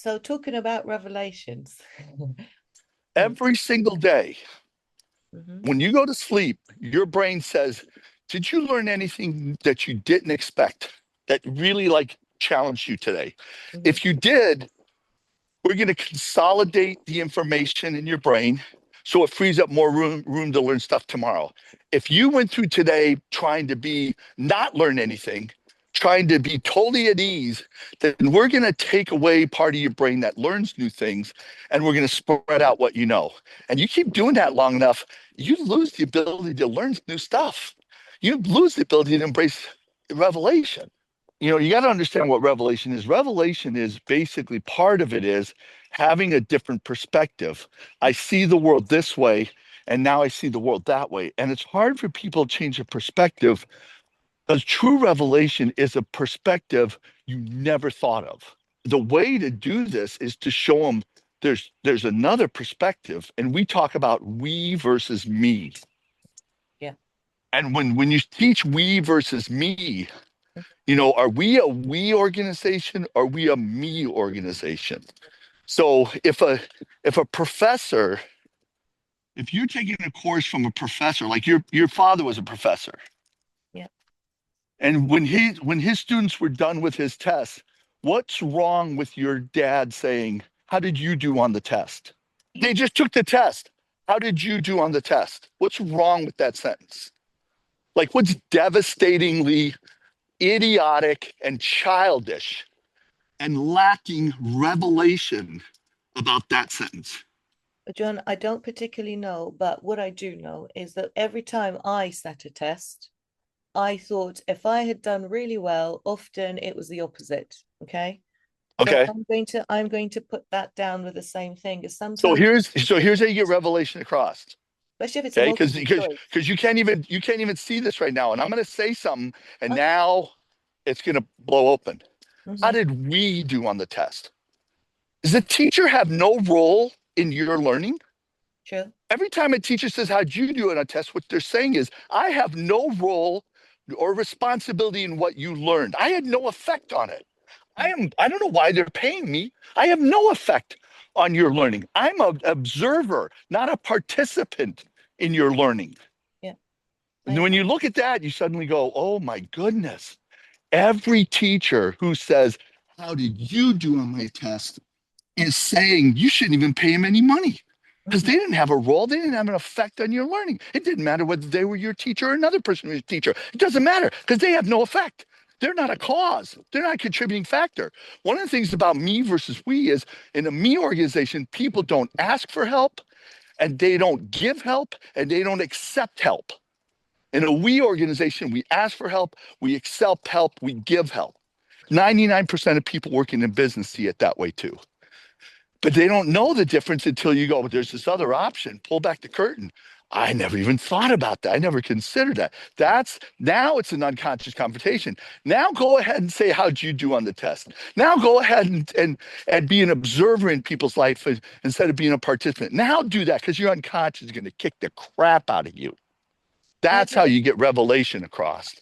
So talking about revelations. Every single day, Hmm. when you go to sleep, your brain says, did you learn anything that you didn't expect that really like challenged you today? Hmm. If you did, we're going to consolidate the information in your brain so it frees up more room to learn stuff tomorrow. If you went through today trying to be not learn anything, trying to be totally at ease, then we're going to take away part of your brain that learns new things and we're going to spread out what you know. And you keep doing that long enough, you lose the ability to learn new stuff. You lose the ability to embrace revelation. You got to understand what revelation is. Revelation is basically part of it is having a different perspective. I see the world this way, and now I see the world that way. And it's hard for people to change their perspective because true revelation is a perspective you never thought of. The way to do this is to show them there's another perspective, and we talk about we versus me. Yeah. And when you teach we versus me, are we a we organization? Or are we a me organization? So if a professor, if you're taking a course from a professor, like your father was a professor, Yeah. and when his students were done with his tests, what's wrong with your dad saying, "How did you do on the test?" They just took the test. How did you do on the test? What's wrong with that sentence? Like, what's devastatingly idiotic and childish and lacking revelation about that sentence? John, I don't particularly know, but what I do know is that every time I sat a test, I thought if I had done really well, often it was the opposite. Okay. So Okay. I'm going to put that down with the same thing as So sometimes, here's how you get revelation across. especially if it's a Okay, because multiple because choice. because you can't even see this right now, and I'm going to say something, and Okay. now it's going to blow open. How Hmm. did we do on the test? Does the teacher have no role in your learning? True. Every time a teacher says, how'd you do on a test? What they're saying is, I have no role or responsibility in what you learned. I had no effect on it. I don't know why they're paying me. I have no effect on your learning. I'm an observer, not a participant in your learning. Yeah. I And when agree. you look at that, you suddenly go, oh my goodness. Every teacher who says, how did you do on my test, is saying you shouldn't even pay him any money because Mhm. they didn't have a role. They didn't have an effect on your learning. It didn't matter whether they were your teacher or another person was your teacher. It doesn't matter because they have no effect. They're not a cause. They're not a contributing factor. One of the things about me versus we is in a me organization, people don't ask for help and they don't give help and they don't accept help. In a we organization, we ask for help, we accept help, we give help. 99% of people working in business see it that way too. But they don't know the difference until you go, but there's this other option, pull back the curtain. I never even thought about that. I never considered that. That's now it's an unconscious confrontation. Now go ahead and say, how'd you do on the test? Now go ahead and be an observer in people's life instead of being a participant. Now do that because your unconscious is going to kick the crap out of you. I That's how agree. you get revelation across.